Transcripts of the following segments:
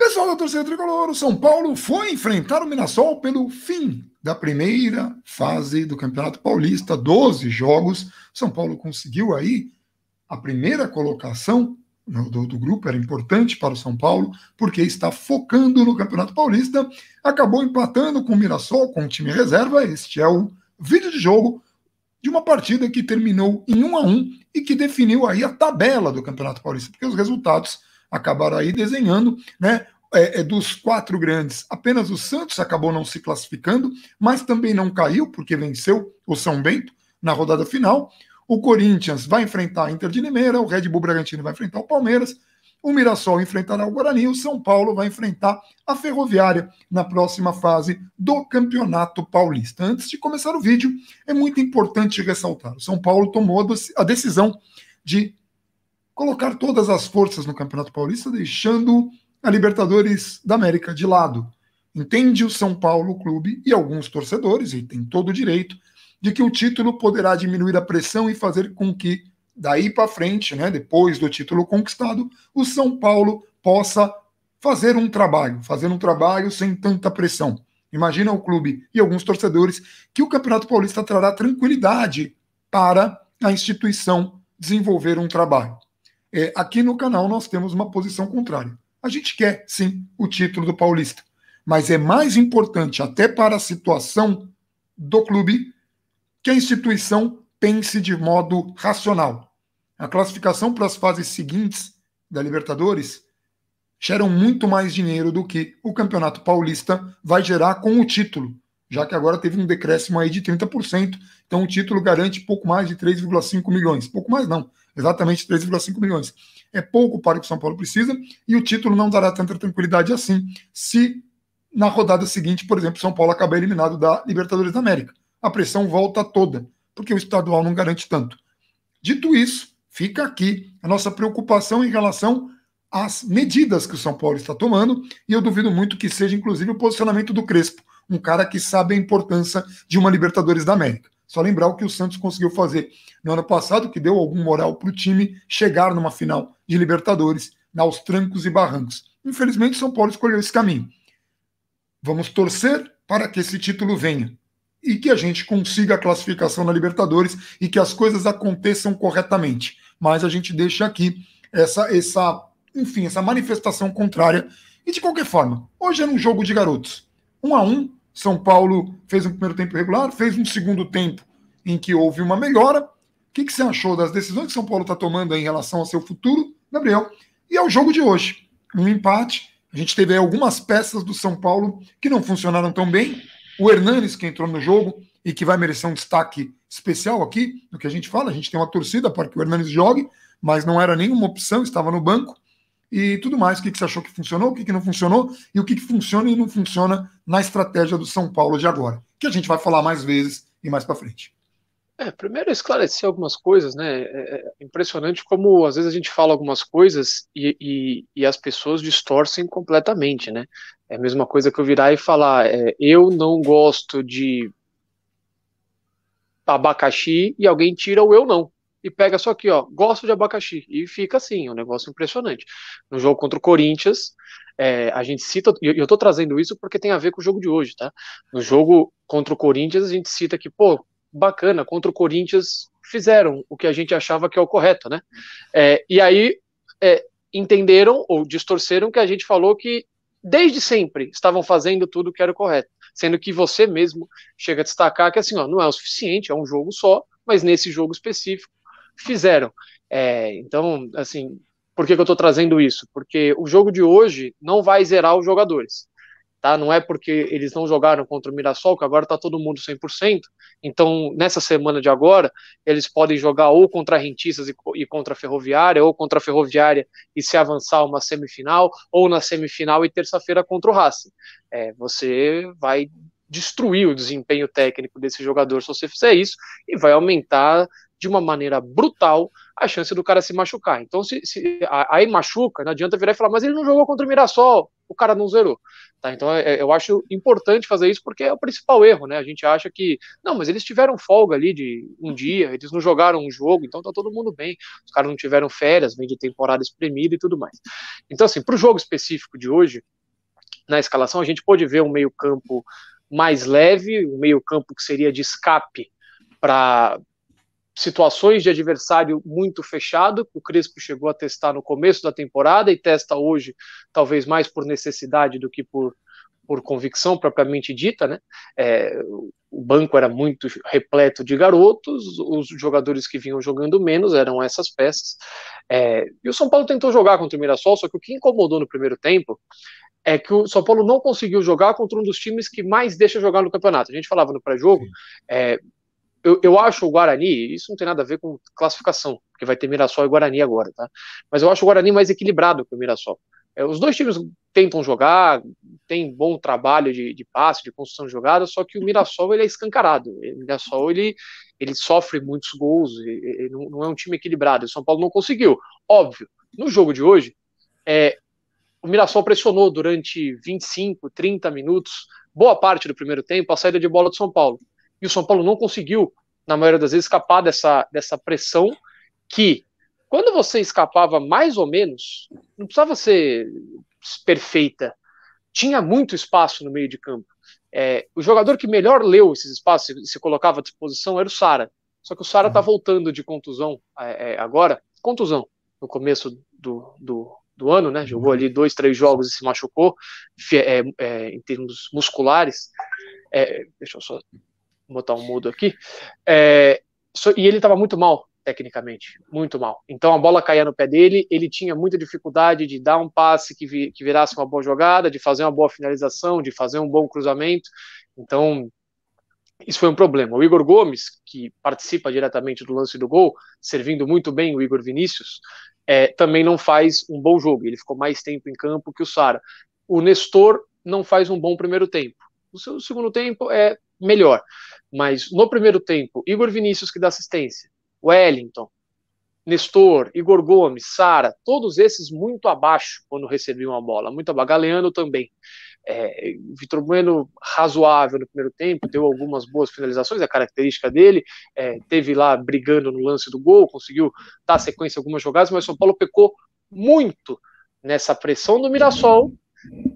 Pessoal da torcida tricolor, o São Paulo foi enfrentar o Mirassol pelo fim da primeira fase do Campeonato Paulista, 12 jogos. São Paulo conseguiu aí a primeira colocação do grupo, era importante para o São Paulo, porque está focando no Campeonato Paulista, acabou empatando com o Mirassol, com o time reserva. Este é o vídeo de jogo de uma partida que terminou em 1-1 e que definiu aí a tabela do Campeonato Paulista, porque os resultados acabaram aí desenhando, né? Dos quatro grandes, apenas o Santos acabou não se classificando, mas também não caiu, porque venceu o São Bento na rodada final. O Corinthians vai enfrentar a Inter de Limeira, o Red Bull Bragantino vai enfrentar o Palmeiras, o Mirassol enfrentará o Guarani, o São Paulo vai enfrentar a Ferroviária na próxima fase do Campeonato Paulista. Antes de começar o vídeo, é muito importante ressaltar, o São Paulo tomou a decisão de colocar todas as forças no Campeonato Paulista, deixando a Libertadores da América de lado. Entende o São Paulo Clube e alguns torcedores, e tem todo o direito, de que o título poderá diminuir a pressão e fazer com que, daí para frente, né, depois do título conquistado, o São Paulo possa fazer um trabalho sem tanta pressão. Imagina o clube e alguns torcedores que o Campeonato Paulista trará tranquilidade para a instituição desenvolver um trabalho. Aqui no canal nós temos uma posição contrária. A gente quer, sim, o título do Paulista, mas é mais importante, até para a situação do clube, que a instituição pense de modo racional. A classificação para as fases seguintes da Libertadores geram muito mais dinheiro do que o Campeonato Paulista vai gerar com o título, já que agora teve um decréscimo aí de 30%, então o título garante pouco mais de 3,5 milhões. Pouco mais não, exatamente 3,5 milhões. É pouco para o que o São Paulo precisa, e o título não dará tanta tranquilidade assim, se na rodada seguinte, por exemplo, São Paulo acabar eliminado da Libertadores da América. A pressão volta toda, porque o estadual não garante tanto. Dito isso, fica aqui a nossa preocupação em relação às medidas que o São Paulo está tomando, e eu duvido muito que seja, inclusive, o posicionamento do Crespo, um cara que sabe a importância de uma Libertadores da América. Só lembrar o que o Santos conseguiu fazer no ano passado, que deu algum moral para o time chegar numa final de Libertadores, aos trancos e barrancos. Infelizmente, o São Paulo escolheu esse caminho. Vamos torcer para que esse título venha e que a gente consiga a classificação na Libertadores e que as coisas aconteçam corretamente. Mas a gente deixa aqui essa manifestação contrária. E de qualquer forma, hoje era um jogo de garotos. 1-1, São Paulo fez um primeiro tempo regular, fez um segundo tempo em que houve uma melhora. O que você achou das decisões que São Paulo está tomando em relação ao seu futuro, Gabriel? E ao jogo de hoje, um empate. A gente teve aí algumas peças do São Paulo que não funcionaram tão bem. O Hernanes, que entrou no jogo e que vai merecer um destaque especial aqui, do que a gente fala. A gente tem uma torcida para que o Hernanes jogue, mas não era nenhuma opção, estava no banco. E tudo mais, o que você achou que funcionou, o que não funcionou, e o que funciona e não funciona na estratégia do São Paulo de agora, que a gente vai falar mais vezes e mais para frente. Primeiro esclarecer algumas coisas, né? Impressionante como às vezes a gente fala algumas coisas e as pessoas distorcem completamente, né? É a mesma coisa que eu virar e falar, eu não gosto de abacaxi e alguém tira o eu não. E pega só aqui, ó, gosto de abacaxi. E fica assim, um negócio impressionante. No jogo contra o Corinthians, a gente cita, e eu tô trazendo isso porque tem a ver com o jogo de hoje, tá? No jogo contra o Corinthians, a gente cita que, pô, bacana, contra o Corinthians fizeram o que a gente achava que é o correto, né? E aí entenderam ou distorceram que a gente falou que desde sempre estavam fazendo tudo o que era o correto, sendo que você mesmo chega a destacar que assim, ó, não é o suficiente, é um jogo só, mas nesse jogo específico fizeram. Então, assim, por que eu estou trazendo isso? Porque o jogo de hoje não vai zerar os jogadores. Tá? Não é porque eles não jogaram contra o Mirassol, que agora está todo mundo 100%. Então, nessa semana de agora, eles podem jogar ou contra a Rentistas e contra a Ferroviária, ou contra a Ferroviária e se avançar uma semifinal, ou na semifinal e terça-feira contra o Racing. Você vai destruir o desempenho técnico desse jogador se você fizer isso, e vai aumentar de uma maneira brutal a chance do cara se machucar. Então, aí machuca, não adianta virar e falar, mas ele não jogou contra o Mirassol, o cara não zerou. Tá? Então, eu acho importante fazer isso porque é o principal erro, né? A gente acha que, não, mas eles tiveram folga ali de um dia, eles não jogaram um jogo, então tá todo mundo bem. Os caras não tiveram férias, vem de temporada espremida e tudo mais. Então, assim, pro jogo específico de hoje, na escalação, a gente pôde ver um meio-campo mais leve, um meio-campo que seria de escape para situações de adversário muito fechado. O Crespo chegou a testar no começo da temporada e testa hoje, talvez mais por necessidade do que por convicção propriamente dita, né? O banco era muito repleto de garotos, os jogadores que vinham jogando menos eram essas peças. E o São Paulo tentou jogar contra o Mirassol, só que o que incomodou no primeiro tempo é que o São Paulo não conseguiu jogar contra um dos times que mais deixa jogar no campeonato. A gente falava no pré-jogo, eu acho o Guarani, isso não tem nada a ver com classificação, porque vai ter Mirassol e Guarani agora, tá? Mas eu acho o Guarani mais equilibrado que o Mirassol. Os dois times tentam jogar, tem bom trabalho de passe, de construção de jogada, só que o Mirassol ele é escancarado. O Mirassol ele sofre muitos gols, ele não é um time equilibrado. O São Paulo não conseguiu. Óbvio, no jogo de hoje, o Mirassol pressionou durante 25, 30 minutos, boa parte do primeiro tempo, a saída de bola do São Paulo. E o São Paulo não conseguiu, na maioria das vezes, escapar dessa pressão que, quando você escapava mais ou menos, não precisava ser perfeita, tinha muito espaço no meio de campo. O jogador que melhor leu esses espaços e se colocava à disposição era o Sara. Só que o Sara está voltando de contusão agora, contusão, no começo do ano, né? Jogou ali 2, 3 jogos e se machucou em termos musculares. Deixa eu só botar um mudo aqui. E ele estava muito mal tecnicamente, muito mal. Então a bola caía no pé dele, ele tinha muita dificuldade de dar um passe que virasse uma boa jogada, de fazer uma boa finalização, de fazer um bom cruzamento. Então isso foi um problema. O Igor Gomes, que participa diretamente do lance do gol, servindo muito bem o Igor Vinícius, também não faz um bom jogo. Ele ficou mais tempo em campo que o Sara. O Nestor não faz um bom primeiro tempo. O seu segundo tempo é melhor. Mas no primeiro tempo, Igor Vinícius que dá assistência, Wellington, Nestor, Igor Gomes, Sara, todos esses muito abaixo quando recebiam a bola, muito abaixo. Galeano também. Vitor Bueno razoável no primeiro tempo, deu algumas boas finalizações, a característica dele, teve lá brigando no lance do gol, conseguiu dar sequência a algumas jogadas, mas o São Paulo pecou muito nessa pressão do Mirassol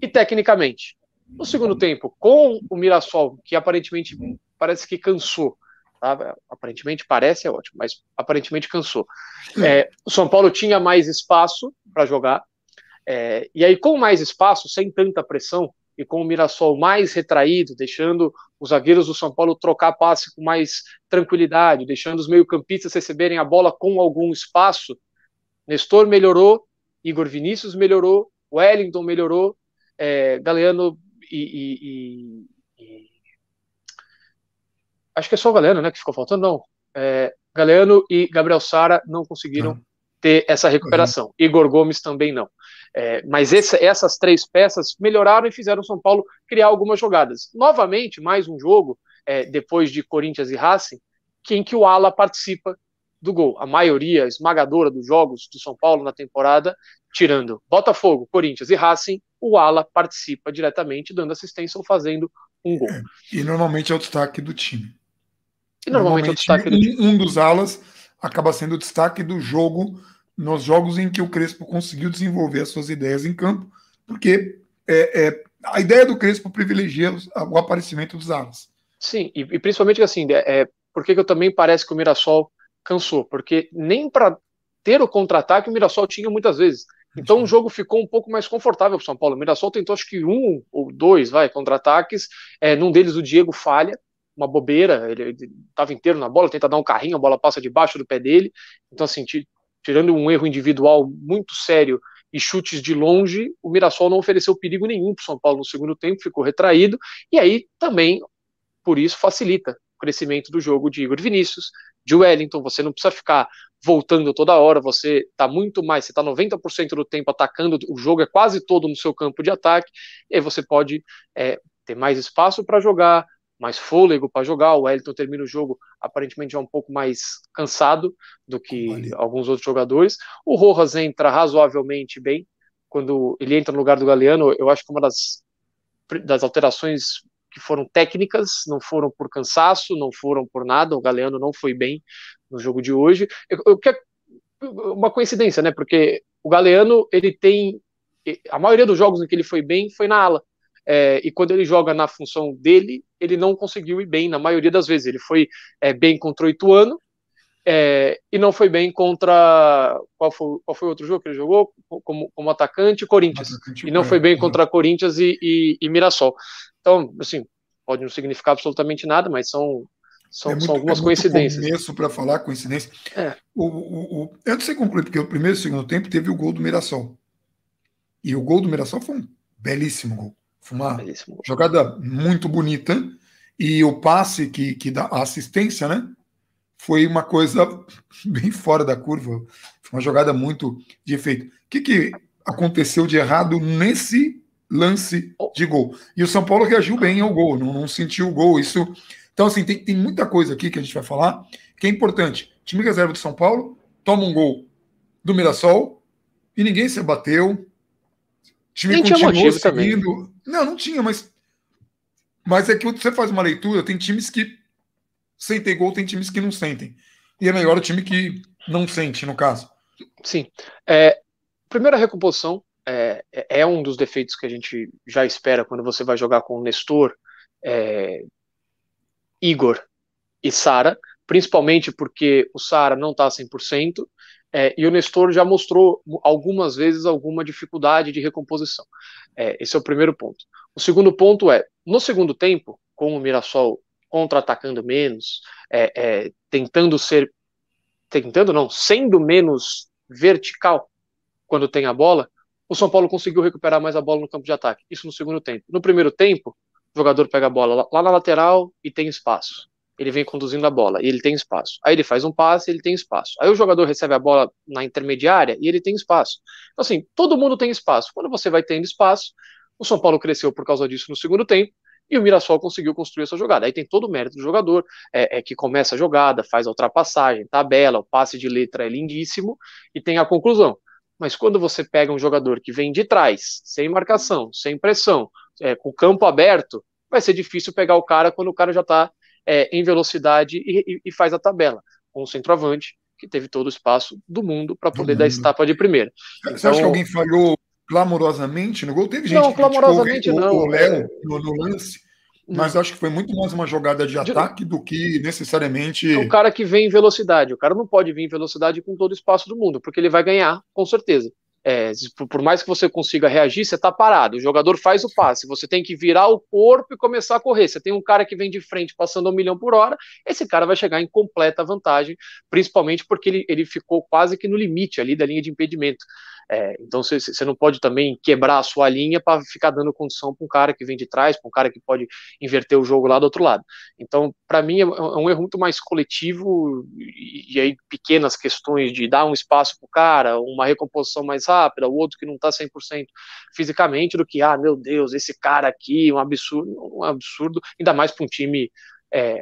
e tecnicamente. No segundo tempo, com o Mirassol, que aparentemente parece que cansou, tá? Aparentemente parece, é ótimo, mas aparentemente cansou. O São Paulo tinha mais espaço para jogar, e aí com mais espaço, sem tanta pressão, e com o Mirassol mais retraído, deixando os zagueiros do São Paulo trocar passe com mais tranquilidade, deixando os meio-campistas receberem a bola com algum espaço, Nestor melhorou, Igor Vinícius melhorou, Wellington melhorou, Galeano acho que é só o Galeano, né, que ficou faltando, não. Galeano e Gabriel Sara não conseguiram ter essa recuperação. Igor Gomes também não. Mas essas 3 peças melhoraram e fizeram o São Paulo criar algumas jogadas. Novamente, mais um jogo, depois de Corinthians e Racing, em que o ala participa do gol. A maioria esmagadora dos jogos do São Paulo na temporada, tirando Botafogo, Corinthians e Racing, o ala participa diretamente, dando assistência ou fazendo um gol. E normalmente é o destaque do time. E normalmente é o destaque do time. Um dos alas acaba sendo o destaque do jogo, nos jogos em que o Crespo conseguiu desenvolver as suas ideias em campo, porque a ideia do Crespo privilegia o aparecimento dos alas. Sim, e principalmente assim, porque eu também parece que o Mirassol cansou, porque nem para ter o contra-ataque o Mirassol tinha muitas vezes. Então o jogo ficou um pouco mais confortável para o São Paulo. O Mirassol tentou acho que 1 ou 2 contra-ataques, num deles o Diego falha, uma bobeira, ele estava inteiro na bola, tenta dar um carrinho, a bola passa debaixo do pé dele. Então assim, tirando um erro individual muito sério e chutes de longe, o Mirassol não ofereceu perigo nenhum para o São Paulo no segundo tempo, ficou retraído, e aí também, por isso, facilita o crescimento do jogo de Igor Vinícius, de Wellington. Você não precisa ficar voltando toda hora, você está muito mais, você está 90% do tempo atacando, o jogo é quase todo no seu campo de ataque, e aí você pode ter mais espaço para jogar, mais fôlego para jogar. O Wellington termina o jogo aparentemente já um pouco mais cansado do que alguns outros jogadores. O Rojas entra razoavelmente bem, quando ele entra no lugar do Galeano. Eu acho que uma das alterações que foram técnicas, não foram por cansaço, não foram por nada. O Galeano não foi bem no jogo de hoje. Uma coincidência, né? Porque o Galeano, ele tem a maioria dos jogos em que ele foi bem foi na ala. e quando ele joga na função dele, ele não conseguiu ir bem na maioria das vezes. Ele foi bem contra o Ituano, e não foi bem contra. Qual foi o outro jogo que ele jogou? Como atacante, Corinthians. E não foi bem contra Corinthians e Mirassol. Então, assim, pode não significar absolutamente nada, mas são algumas coincidências. Começo para falar coincidência. Antes de você concluir, porque o primeiro e o segundo tempo teve o gol do Mirassol. E o gol do Mirassol foi um belíssimo gol. Foi uma jogada muito bonita. E o passe que dá a assistência, né? Foi uma coisa bem fora da curva. Foi uma jogada muito de efeito. O que aconteceu de errado nesse lance de gol? E o São Paulo reagiu bem ao gol, não sentiu o gol. Isso. Então, assim, tem muita coisa aqui que a gente vai falar que é importante. O time reserva do São Paulo toma um gol do Mirassol e ninguém se abateu. O time nem continuou tinha motivo seguindo. também. Não tinha, mas é que você faz uma leitura, tem times que sentem gol, tem times que não sentem. E é melhor o time que não sente, no caso. Sim. Primeira recomposição é um dos defeitos que a gente já espera quando você vai jogar com o Nestor, Igor e Sara, principalmente porque o Sara não está 100%, e o Nestor já mostrou algumas vezes alguma dificuldade de recomposição. Esse é o primeiro ponto. O segundo ponto no segundo tempo, com o Mirassol contra-atacando menos, sendo menos vertical quando tem a bola, o São Paulo conseguiu recuperar mais a bola no campo de ataque. Isso no segundo tempo. No primeiro tempo, o jogador pega a bola lá na lateral e tem espaço. Ele vem conduzindo a bola e ele tem espaço. Aí ele faz um passe e ele tem espaço. Aí o jogador recebe a bola na intermediária e ele tem espaço. Então, assim, todo mundo tem espaço. Quando você vai tendo espaço, o São Paulo cresceu por causa disso no segundo tempo e o Mirassol conseguiu construir essa jogada. Aí tem todo o mérito do jogador, que começa a jogada, faz a ultrapassagem, tabela, o passe de letra é lindíssimo e tem a conclusão. Mas quando você pega um jogador que vem de trás, sem marcação, sem pressão, com o campo aberto, vai ser difícil pegar o cara quando o cara já está em velocidade e faz a tabela, com o centroavante, que teve todo o espaço do mundo para poder dar essa etapa de primeira. Você acha que alguém falhou clamorosamente no gol? Teve gente não, clamorosamente não. O Léo no lance, mas acho que foi muito mais uma jogada de ataque do que necessariamente... É um cara que vem em velocidade. O cara não pode vir em velocidade com todo o espaço do mundo, porque ele vai ganhar, com certeza. Por mais que você consiga reagir, você está parado. O jogador faz o passe, você tem que virar o corpo e começar a correr. Você tem um cara que vem de frente passando 1 milhão por hora, esse cara vai chegar em completa vantagem, principalmente porque ele ficou quase que no limite ali da linha de impedimento. Então você não pode também quebrar a sua linha para ficar dando condição para um cara que vem de trás, para um cara que pode inverter o jogo lá do outro lado. Então, para mim, é um erro muito mais coletivo e aí pequenas questões de dar um espaço para o cara, uma recomposição mais rápida, o outro que não está 100% fisicamente, do que, meu Deus, esse cara aqui, um absurdo, ainda mais para um time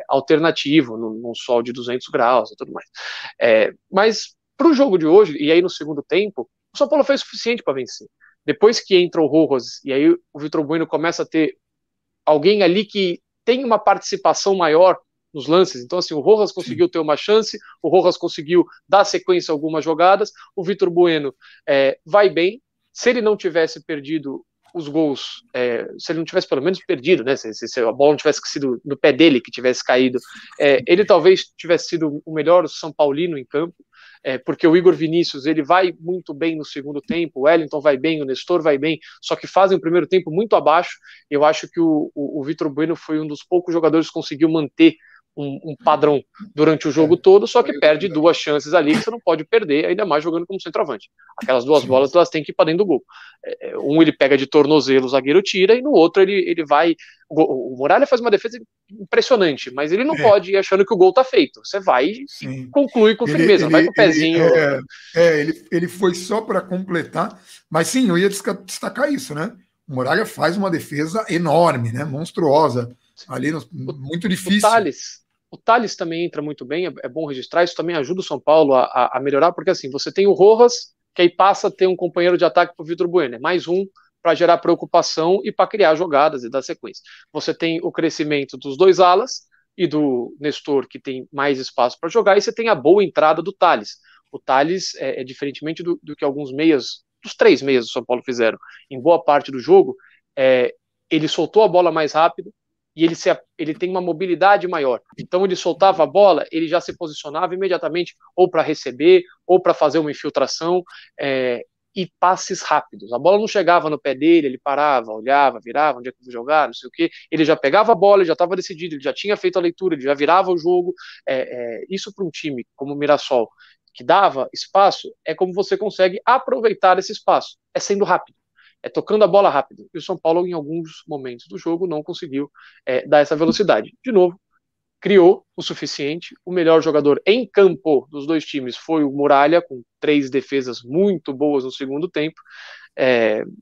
alternativo, num sol de 200 graus e tudo mais. Mas para o jogo de hoje, e aí no segundo tempo, o São Paulo fez o suficiente para vencer. Depois que entra o Rojas, e aí o Vitor Bueno começa a ter alguém ali que tem uma participação maior nos lances. Então, assim, o Rojas conseguiu ter uma chance, o Rojas conseguiu dar sequência a algumas jogadas, o Vitor Bueno vai bem. Se ele não tivesse perdido os gols, se ele não tivesse pelo menos perdido, né, se a bola não tivesse sido no pé dele, que tivesse caído, ele talvez tivesse sido o melhor São Paulino em campo, porque o Igor Vinícius ele vai muito bem no segundo tempo, o Wellington vai bem, o Nestor vai bem, só que fazem o primeiro tempo muito abaixo. Eu acho que o Vitor Bueno foi um dos poucos jogadores que conseguiu manter um padrão durante o jogo todo, só que perde 2 chances ali que você não pode perder, ainda mais jogando como centroavante. Aquelas 2 bolas, elas têm que ir para dentro do gol. Um ele pega de tornozelo, o zagueiro tira, e no outro ele vai... O Muralha faz uma defesa impressionante, mas ele não pode ir achando que o gol tá feito. Você vai e conclui com firmeza, vai com o pezinho... Ele foi só para completar, mas sim, eu ia destacar isso, né? O Muralha faz uma defesa enorme, né? Monstruosa, ali muito difícil. O Thales também entra muito bem, é bom registrar, isso também ajuda o São Paulo a melhorar, porque assim, você tem o Rojas, que aí passa a ter um companheiro de ataque para o Vitor Bueno, mais um para gerar preocupação e para criar jogadas e dar sequência. Você tem o crescimento dos 2 alas e do Nestor, que tem mais espaço para jogar, e você tem a boa entrada do Thales. O Thales, diferentemente do que alguns meias, dos 3 meias do São Paulo fizeram em boa parte do jogo, ele soltou a bola mais rápido e ele tem uma mobilidade maior. Então ele soltava a bola, ele já se posicionava imediatamente ou para receber, ou para fazer uma infiltração, e passes rápidos. A bola não chegava no pé dele, ele parava, olhava, virava, onde é que eu vou jogar, não sei o quê. Ele já pegava a bola, ele já estava decidido, ele já tinha feito a leitura, ele já virava o jogo. Isso para um time como o Mirassol, que dava espaço, é como você consegue aproveitar esse espaço. É sendo rápido, é tocando a bola rápido. E o São Paulo, em alguns momentos do jogo, não conseguiu dar essa velocidade. De novo, criou o suficiente. O melhor jogador em campo dos dois times foi o Muralha, com 3 defesas muito boas no segundo tempo.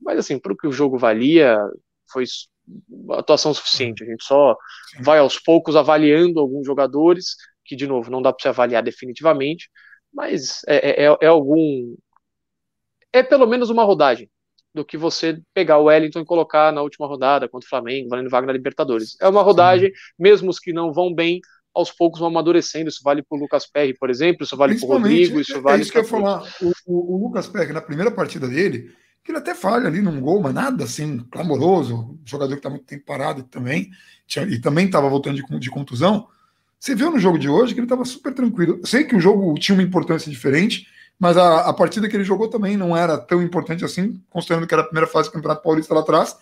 Mas, assim, para o que o jogo valia, foi atuação suficiente. A gente só vai aos poucos avaliando alguns jogadores, que, de novo, não dá para se avaliar definitivamente, mas é pelo menos uma rodagem do que você pegar o Wellington e colocar na última rodada contra o Flamengo, valendo vaga na Libertadores. É uma rodagem, mesmo os que não vão bem, aos poucos vão amadurecendo. Isso vale para o Lucas Perry, por exemplo, isso vale para o Rodrigo, isso vale isso que eu ia falar. O Lucas Perry, na primeira partida dele, que ele até falha ali num gol, mas nada assim, clamoroso, jogador que está muito tempo parado também, e também estava voltando de contusão. Você viu no jogo de hoje que ele estava super tranquilo. Eu sei que o jogo tinha uma importância diferente, mas a partida que ele jogou também não era tão importante assim, considerando que era a primeira fase do Campeonato Paulista lá atrás.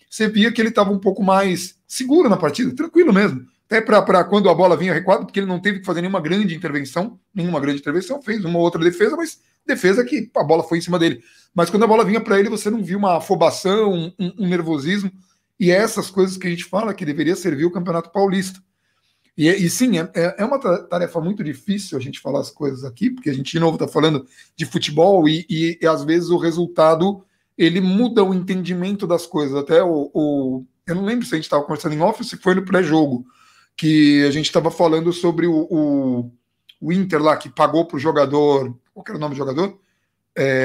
Você via que ele estava um pouco mais seguro na partida, tranquilo mesmo. Até para quando a bola vinha recuada, porque ele não teve que fazer nenhuma grande intervenção, fez uma outra defesa, mas defesa que a bola foi em cima dele. Mas quando a bola vinha para ele, você não viu uma afobação, um nervosismo, e é essas coisas que a gente fala que deveria servir o Campeonato Paulista. E sim, é uma tarefa muito difícil a gente falar as coisas aqui, porque a gente, de novo, está falando de futebol e às vezes o resultado ele muda o entendimento das coisas. Até eu não lembro se a gente estava conversando em off ou se foi no pré-jogo, que a gente estava falando sobre o Inter lá, que pagou para o jogador. Qual que era o nome do jogador?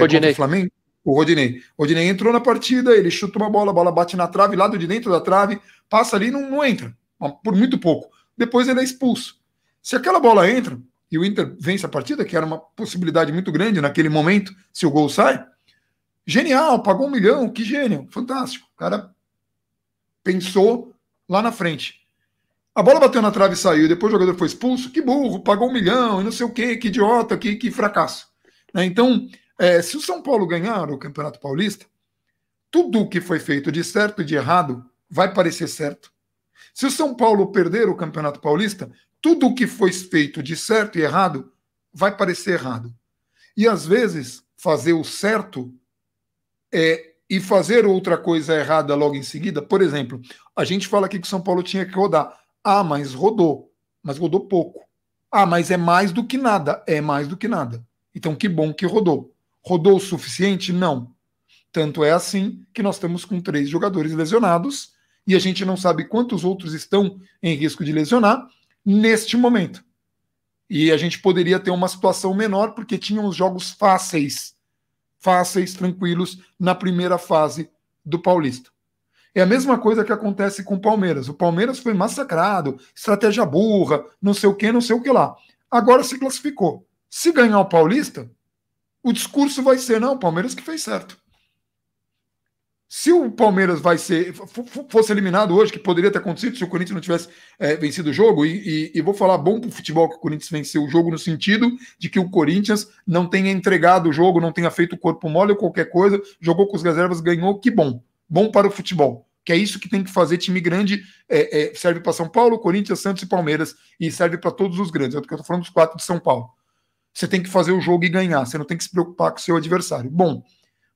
Contra o Flamengo? O Rodinei. O Rodinei entrou na partida, ele chuta uma bola, a bola bate na trave, lado de dentro da trave, passa ali e não entra, por muito pouco. Depois ele é expulso. Se aquela bola entra e o Inter vence a partida, que era uma possibilidade muito grande naquele momento, se o gol sai, genial, pagou 1 milhão, que gênio, fantástico. O cara pensou lá na frente. A bola bateu na trave e saiu, depois o jogador foi expulso, que burro, pagou 1 milhão e não sei o quê, que idiota, que fracasso. Então, se o São Paulo ganhar o Campeonato Paulista, tudo o que foi feito de certo e de errado vai parecer certo. Se o São Paulo perder o Campeonato Paulista, tudo o que foi feito de certo e errado vai parecer errado. E às vezes, fazer o certo e fazer outra coisa errada logo em seguida, por exemplo, a gente fala aqui que o São Paulo tinha que rodar. Ah, mas rodou pouco. Ah, mas é mais do que nada. É mais do que nada. Então, que bom que rodou. Rodou o suficiente? Não. Tanto é assim que nós estamos com 3 jogadores lesionados e a gente não sabe quantos outros estão em risco de lesionar neste momento. E a gente poderia ter uma situação menor porque tinham os jogos fáceis, tranquilos, na primeira fase do Paulista. É a mesma coisa que acontece com o Palmeiras. O Palmeiras foi massacrado, estratégia burra, não sei o que lá. Agora se classificou. Se ganhar o Paulista, o discurso vai ser, não, o Palmeiras que fez certo. Se o Palmeiras fosse eliminado hoje, que poderia ter acontecido se o Corinthians não tivesse vencido o jogo, e vou falar bom para o futebol que o Corinthians venceu o jogo no sentido de que o Corinthians não tenha entregado o jogo, não tenha feito o corpo mole ou qualquer coisa, jogou com as reservas, ganhou, que bom. Bom para o futebol, que é isso que tem que fazer time grande, serve para São Paulo, Corinthians, Santos e Palmeiras, e serve para todos os grandes, porque eu estou falando dos 4 de São Paulo. Você tem que fazer o jogo e ganhar, você não tem que se preocupar com o seu adversário. Bom,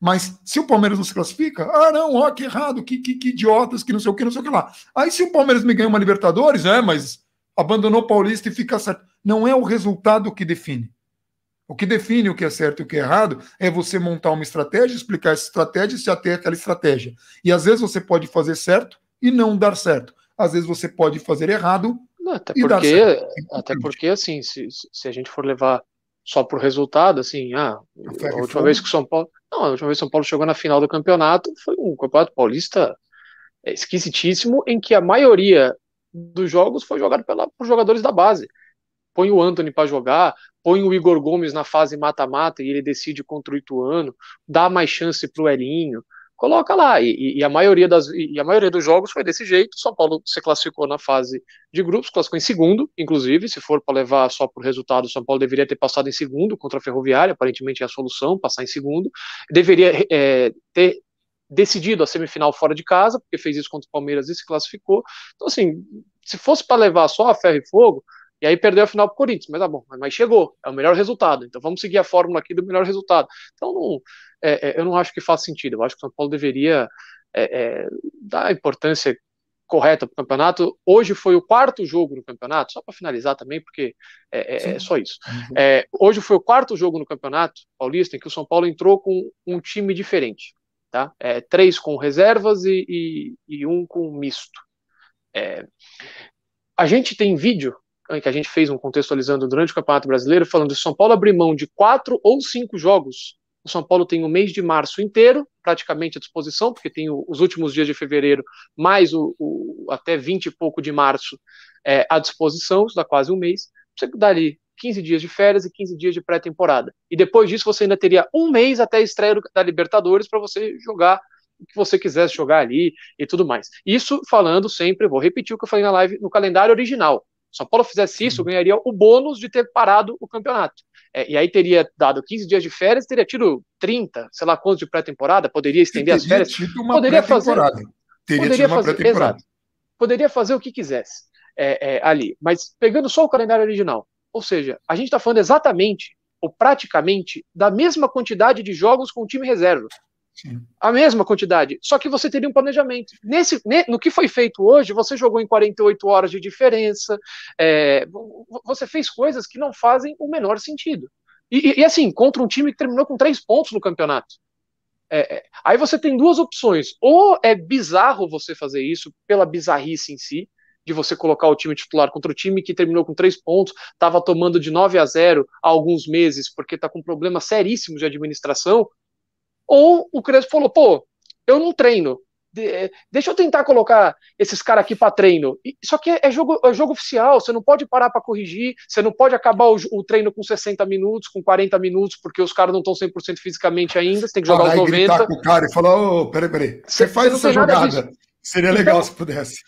mas se o Palmeiras não se classifica, não, ó, que errado, que idiotas, que não sei o que lá. Aí se o Palmeiras me ganha uma Libertadores, mas abandonou o Paulista e fica certo. Não é o resultado que define. O que define o que é certo e o que é errado é você montar uma estratégia, explicar essa estratégia e se ater àquela estratégia. E às vezes você pode fazer certo e não dar certo. Às vezes você pode fazer errado e dar certo. Até porque, assim, se a gente for levar só por resultado, assim, a última vez que o São Paulo... Não, a última vez que o São Paulo chegou na final do campeonato foi um campeonato paulista esquisitíssimo, em que a maioria dos jogos foi jogado por jogadores da base. Põe o Antony para jogar, põe o Igor Gomes na fase mata-mata e ele decide contra o Ituano, dá mais chance pro Elinho, coloca lá. E a maioria dos jogos foi desse jeito. São Paulo se classificou na fase de grupos, classificou em segundo, inclusive, se for para levar só por resultado, São Paulo deveria ter passado em segundo contra a Ferroviária, aparentemente é a solução, passar em segundo. Deveria ter decidido a semifinal fora de casa, porque fez isso contra o Palmeiras e se classificou. Então, assim, se fosse para levar só a ferro e fogo, e aí perdeu a final pro Corinthians, mas tá bom, mas chegou, é o melhor resultado, então vamos seguir a fórmula aqui do melhor resultado. Então, eu não acho que faz sentido, eu acho que o São Paulo deveria dar a importância correta para o campeonato. Hoje foi o quarto jogo no campeonato, só para finalizar também, porque é só isso. Hoje foi o quarto jogo no campeonato paulista em que o São Paulo entrou com um time diferente. Tá? 3 com reservas e 1 com misto. A gente tem vídeo que a gente fez um contextualizando durante o Campeonato Brasileiro, falando de São Paulo abrir mão de 4 ou 5 jogos. O São Paulo tem o mês de março inteiro, praticamente à disposição, porque tem os últimos dias de fevereiro, mais até 20 e pouco de março à disposição, isso dá quase um mês. Você dá ali 15 dias de férias e 15 dias de pré-temporada. E depois disso você ainda teria um mês até a estreia da Libertadores para você jogar o que você quisesse jogar ali e tudo mais. Isso falando sempre, vou repetir o que eu falei na live, no calendário original. Se São Paulo fizesse isso, ganharia o bônus de ter parado o campeonato. E aí teria dado 15 dias de férias, teria tido 30, sei lá quantos de pré-temporada, poderia estender as férias. Poderia fazer uma pré-temporada. Exato. Poderia fazer o que quisesse ali. Mas pegando só o calendário original, ou seja, a gente está falando exatamente ou praticamente da mesma quantidade de jogos com o time reserva. Sim. A mesma quantidade, só que você teria um planejamento. No que foi feito hoje, você jogou em 48 horas de diferença, você fez coisas que não fazem o menor sentido. E assim, contra um time que terminou com 3 pontos no campeonato. Aí você tem 2 opções. Ou é bizarro você fazer isso, pela bizarrice em si, de você colocar o time titular contra o time que terminou com 3 pontos, estava tomando de 9-0 há alguns meses, porque está com problemas seríssimos de administração. Ou o Crespo falou, pô, eu não treino, deixa eu tentar colocar esses caras aqui para treino. Só que é jogo oficial, você não pode parar para corrigir, você não pode acabar o treino com 60 minutos, com 40 minutos, porque os caras não estão 100% fisicamente ainda, você tem que jogar os 90. Gritar com o cara e falar, peraí, você faz essa jogada, seria legal então, se pudesse.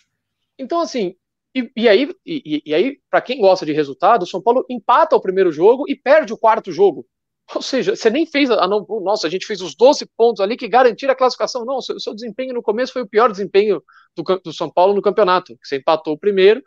Então, assim, e aí para quem gosta de resultado, o São Paulo empata o primeiro jogo e perde o quarto jogo. Ou seja, você nem fez, nossa, a gente fez os 12 pontos ali que garantiram a classificação. Não, o seu desempenho no começo foi o pior desempenho do São Paulo no campeonato. Você empatou o primeiro,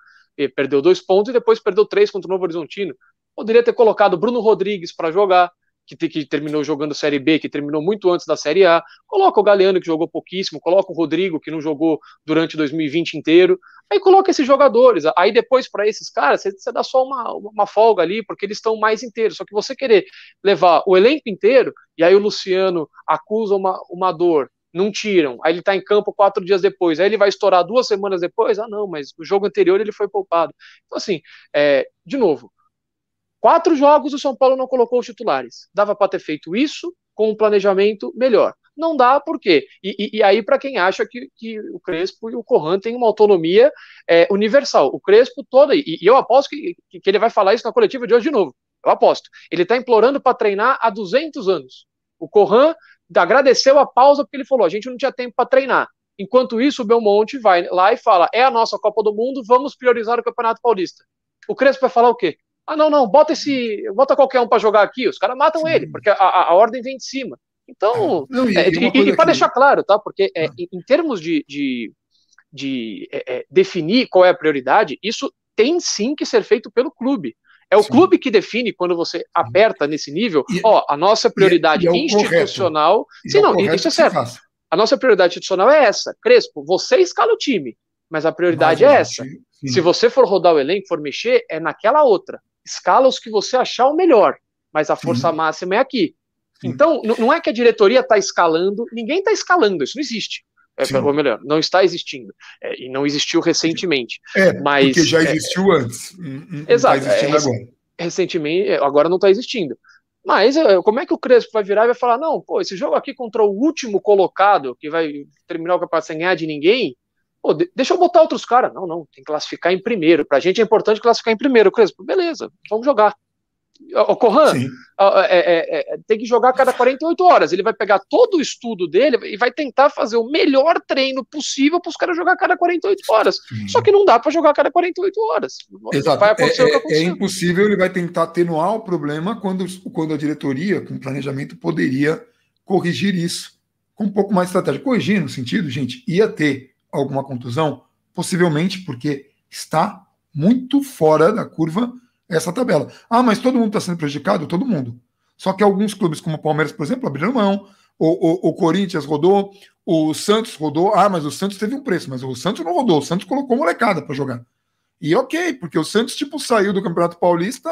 perdeu 2 pontos e depois perdeu 3 contra o Novo Horizontino. Poderia ter colocado Bruno Rodrigues para jogar, que terminou jogando Série B, que terminou muito antes da Série A. Coloca o Galeano, que jogou pouquíssimo, coloca o Rodrigo, que não jogou durante 2020 inteiro. Aí coloca esses jogadores. Aí depois, para esses caras, você dá só uma folga ali, porque eles estão mais inteiros. Só que você querer levar o elenco inteiro, e aí o Luciano acusa uma dor, não tiram, aí ele tá em campo 4 dias depois, aí ele vai estourar 2 semanas depois, não, mas o jogo anterior ele foi poupado. Então assim, de novo, 4 jogos o São Paulo não colocou os titulares. Dava para ter feito isso com um planejamento melhor. Não dá, por quê? E aí, para quem acha que o Crespo e o Corrêa têm uma autonomia universal. O Crespo todo, e eu aposto que ele vai falar isso na coletiva de hoje de novo. Eu aposto. Ele está implorando para treinar há 200 anos. O Corrêa agradeceu a pausa porque ele falou, a gente não tinha tempo para treinar. Enquanto isso, o Belmonte vai lá e fala, é a nossa Copa do Mundo, vamos priorizar o Campeonato Paulista. O Crespo vai falar o quê? Não, bota qualquer um para jogar aqui, os caras matam ele, porque a ordem vem de cima. Então, para deixar claro, tá? Porque em termos de definir qual é a prioridade, isso tem sim que ser feito pelo clube. É o clube que define quando você aperta nesse nível, a nossa prioridade institucional. Isso é certo. A nossa prioridade institucional é essa. Crespo, você escala o time, mas a prioridade é essa. Sim. Se você for rodar o elenco, for mexer, é naquela outra. Escala os que você achar o melhor, mas a força máxima é aqui. Sim. Então, não é que a diretoria está escalando, ninguém está escalando, isso não existe. Ou melhor, não está existindo. E não existiu recentemente. Mas, porque já existiu antes. Exato. Está existindo agora. Recentemente, agora não está existindo. Mas como é que o Crespo vai virar e vai falar, não, pô, esse jogo aqui contra o último colocado, que vai terminar o campeonato sem ganhar de ninguém, pô, deixa eu botar outros caras. Não, tem que classificar em primeiro. Pra gente é importante classificar em primeiro. Crespo, beleza, vamos jogar. O Corran tem que jogar a cada 48 horas. Ele vai pegar todo o estudo dele e vai tentar fazer o melhor treino possível para os caras jogar a cada 48 horas. Sim. Só que não dá para jogar a cada 48 horas. Exato. Vai acontecer o que aconteceu. É impossível, ele vai tentar atenuar o problema quando a diretoria, com planejamento, poderia corrigir isso com um pouco mais de estratégia. Corrigir no sentido, gente, ia ter alguma contusão? Possivelmente, porque está muito fora da curva essa tabela. Ah, mas todo mundo está sendo prejudicado? Todo mundo. Só que alguns clubes, como o Palmeiras, por exemplo, abriram mão, o Corinthians rodou, o Santos rodou. Ah, mas o Santos teve um preço, mas o Santos não rodou, o Santos colocou molecada para jogar. E ok, porque o Santos saiu do Campeonato Paulista,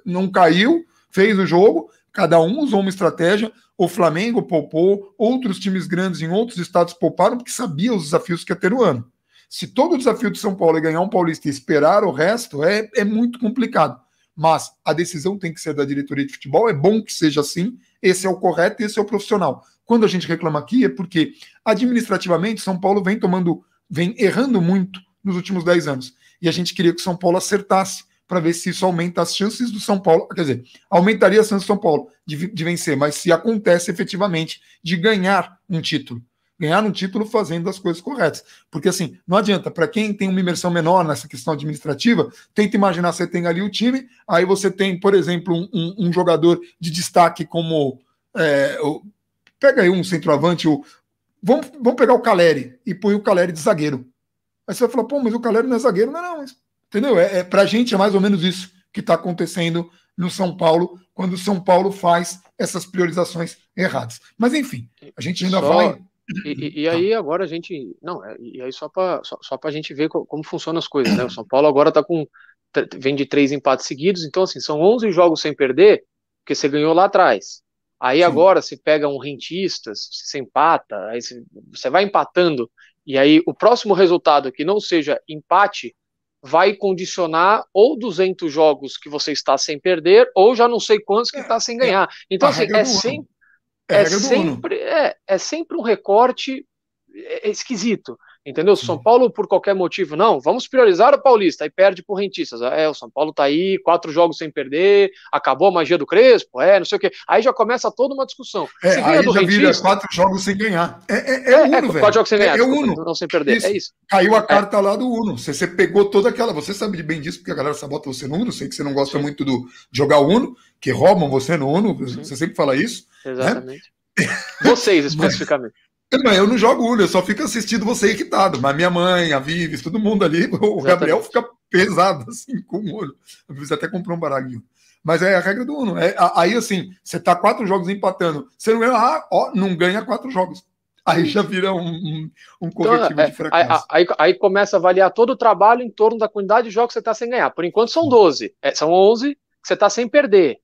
não caiu, fez o jogo, cada um usou uma estratégia, o Flamengo poupou, outros times grandes em outros estados pouparam, porque sabia os desafios que ia ter no ano. Se todo o desafio de São Paulo é ganhar um Paulista e esperar o resto, é muito complicado. Mas a decisão tem que ser da diretoria de futebol, é bom que seja assim, esse é o correto e esse é o profissional. Quando a gente reclama aqui é porque, administrativamente, São Paulo vem errando muito nos últimos 10 anos. E a gente queria que o São Paulo acertasse para ver se isso aumenta as chances do São Paulo, quer dizer, aumentaria as chances do São Paulo de vencer, mas se acontece efetivamente de ganhar um título fazendo as coisas corretas. Porque, assim, não adianta, para quem tem uma imersão menor nessa questão administrativa, tenta imaginar, você tem ali o time, aí você tem, por exemplo, um jogador de destaque como... pega aí um centroavante, vamos pegar o Caleri e põe o Caleri de zagueiro. Aí você vai falar, pô, mas o Caleri não é zagueiro. Não, entendeu? Pra gente é mais ou menos isso que está acontecendo no São Paulo, quando o São Paulo faz essas priorizações erradas. Mas, enfim, a gente ainda vai... E aí agora a gente... Não, e aí só para a gente ver como funcionam as coisas, né? O São Paulo agora vem de 3 empates seguidos, então assim, são 11 jogos sem perder, porque você ganhou lá atrás. Aí Sim. Agora se pega um Rentistas, se empata, aí você vai empatando, e aí o próximo resultado que não seja empate vai condicionar ou 200 jogos que você está sem perder, ou já não sei quantos que está sem ganhar. Então assim, é sempre um recorte esquisito, entendeu? Sim. São Paulo, por qualquer motivo, não, vamos priorizar o Paulista, aí perde por Rentistas. O São Paulo tá aí, 4 jogos sem perder, acabou a magia do Crespo, não sei o quê. Aí já começa toda uma discussão. Se ganha aí do já vira 4 jogos sem ganhar. Uno, velho. 4 jogos sem ganhar, Uno. Não sem perder, isso. É isso. Caiu a carta lá do Uno. Você pegou toda aquela... Você sabe bem disso, porque a galera sabota você no Uno, sei que você não gosta Sim. muito de jogar Uno, que roubam você no Uno, Sim. Você sempre fala isso. Exatamente. Né? Vocês, especificamente. Eu não jogo Uno, eu só fico assistindo você irritado. Mas minha mãe, a Vives, todo mundo ali, o Exatamente. Gabriel fica pesado assim com o Uno. A Vives até comprou um baralho. Mas é a regra do Uno. Aí assim, você tá 4 jogos empatando, você não ganha, não ganha 4 jogos. Aí já vira um corretivo de fracasso. Aí começa a avaliar todo o trabalho em torno da quantidade de jogos que você está sem ganhar. Por enquanto são 12. São 11 que você está sem perder.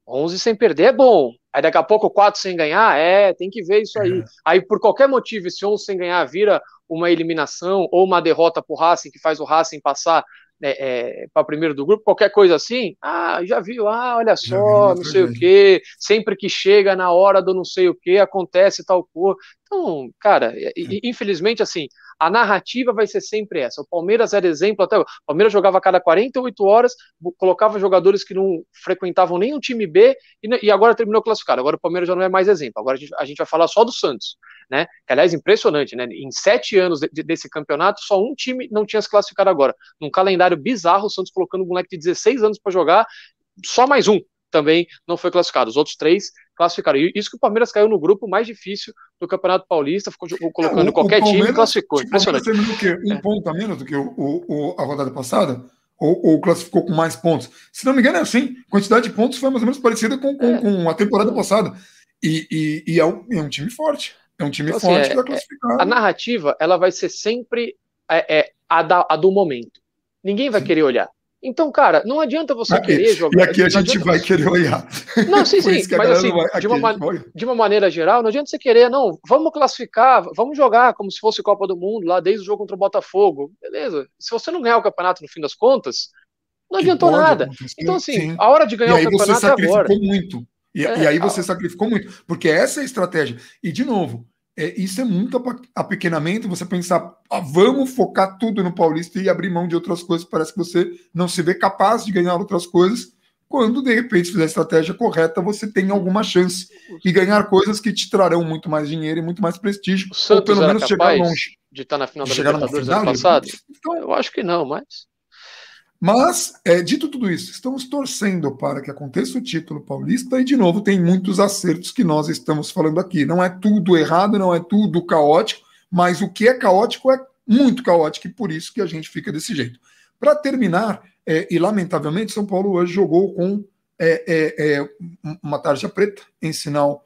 11 sem perder é bom. Aí daqui a pouco 4 sem ganhar, tem que ver isso aí. Aí por qualquer motivo, esse 11 sem ganhar vira uma eliminação ou uma derrota pro Racing, que faz o Racing passar para primeiro do grupo, qualquer coisa assim, já viu, olha só, não sei o quê, sempre que chega na hora do não sei o quê, acontece tal coisa. Então, cara, infelizmente, assim, a narrativa vai ser sempre essa. O Palmeiras era exemplo, até o Palmeiras jogava a cada 48 horas, colocava jogadores que não frequentavam nem o time B e agora terminou classificado. Agora o Palmeiras já não é mais exemplo. Agora a gente vai falar só do Santos, né? Que, aliás, impressionante, né? Em 7 anos desse campeonato, só um time não tinha se classificado agora. Num calendário bizarro, o Santos colocando um moleque de 16 anos para jogar, só mais um também não foi classificado. Os outros 3 classificaram. E isso que o Palmeiras caiu no grupo mais difícil do Campeonato Paulista, ficou colocando qualquer time e classificou. Impressionante. Terminou o quê? Um ponto a menos do que a rodada passada? Ou classificou com mais pontos? Se não me engano, é assim. A quantidade de pontos foi mais ou menos parecida com a temporada passada. E é um time forte. É um time forte que vai classificar. A narrativa, ela vai ser sempre a do momento. Ninguém vai querer olhar. Então, cara, não adianta você querer jogar. E aqui a gente vai querer olhar. Não, sim, mas assim, de uma maneira geral, não adianta você querer, não, vamos classificar, vamos jogar como se fosse Copa do Mundo, lá desde o jogo contra o Botafogo. Beleza. Se você não ganhar o campeonato no fim das contas, não adiantou nada. Então, assim, sim. A hora de ganhar o campeonato é agora. Muito. E aí você sacrificou muito. Porque essa é a estratégia. E, de novo, isso é muito apequenamento, você pensar, vamos focar tudo no Paulista e abrir mão de outras coisas, parece que você não se vê capaz de ganhar outras coisas, quando, de repente, fizer a estratégia correta, você tem alguma chance e ganhar coisas que te trarão muito mais dinheiro e muito mais prestígio, O ou pelo Santos era menos chegar capaz longe. de estar na final De da chegar numa Libertadores ano final, passado? então, Eu acho que não, mas... Mas, dito tudo isso, estamos torcendo para que aconteça o título paulista e, de novo, tem muitos acertos que nós estamos falando aqui. Não é tudo errado, não é tudo caótico, mas o que é caótico é muito caótico e por isso que a gente fica desse jeito. Para terminar, e lamentavelmente, São Paulo hoje jogou com uma tarja preta em sinal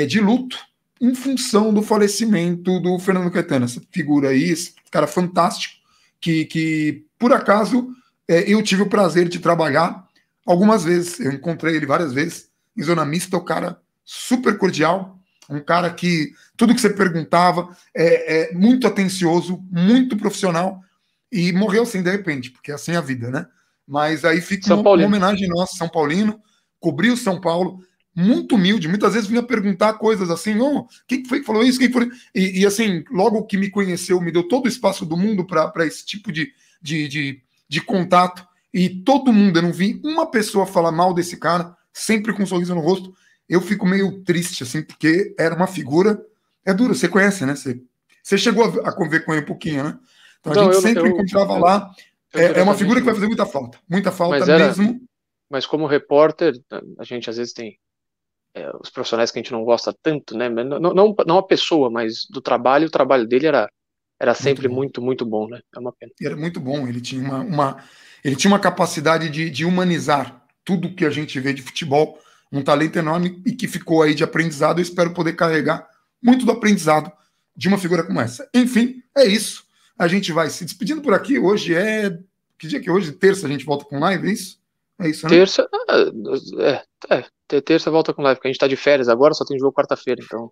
de luto em função do falecimento do Fernando Caetano, essa figura aí, esse cara fantástico, que por acaso... eu tive o prazer de trabalhar algumas vezes, eu encontrei ele várias vezes, em Zona Mista, o cara super cordial, um cara que tudo que você perguntava muito atencioso, muito profissional, e morreu assim de repente, porque é assim a vida, né? Mas aí fica uma homenagem nossa, São Paulino, cobriu São Paulo, muito humilde, muitas vezes vinha perguntar coisas assim, quem foi que falou isso? Quem foi? E assim, logo que me conheceu, me deu todo o espaço do mundo para esse tipo de contato, e todo mundo, eu não vi uma pessoa falar mal desse cara, sempre com um sorriso no rosto. Eu fico meio triste, assim, porque era uma figura, duro, você conhece, né? Você chegou a conviver com ele um pouquinho, né? Então a gente sempre encontrava lá, é uma figura que vai fazer muita falta mesmo. Mas como repórter, a gente às vezes tem os profissionais que a gente não gosta tanto, né? Não a pessoa, mas do trabalho, o trabalho dele era sempre muito, muito bom, né? É uma pena. Era muito bom, ele tinha ele tinha uma capacidade de humanizar tudo que a gente vê de futebol, um talento enorme e que ficou aí de aprendizado. Eu espero poder carregar muito do aprendizado de uma figura como essa. Enfim, é isso. A gente vai se despedindo por aqui. Hoje que dia que é hoje? Terça a gente volta com live, é isso? É isso, né? Terça, terça volta com live, porque a gente tá de férias agora, só tem jogo quarta-feira, então...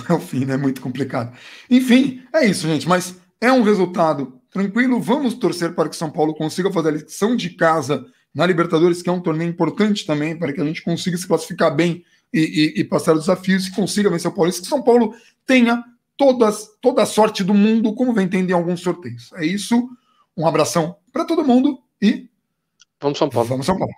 É o fim, né? Muito complicado. Enfim, é isso, gente, mas é um resultado tranquilo. Vamos torcer para que São Paulo consiga fazer a lição de casa na Libertadores, que é um torneio importante também, para que a gente consiga se classificar bem e passar os desafios e consiga vencer o Paulista, que São Paulo tenha toda a sorte do mundo, como vem tendo em alguns sorteios. É isso. Um abração para todo mundo e vamos São Paulo. Vamos São Paulo.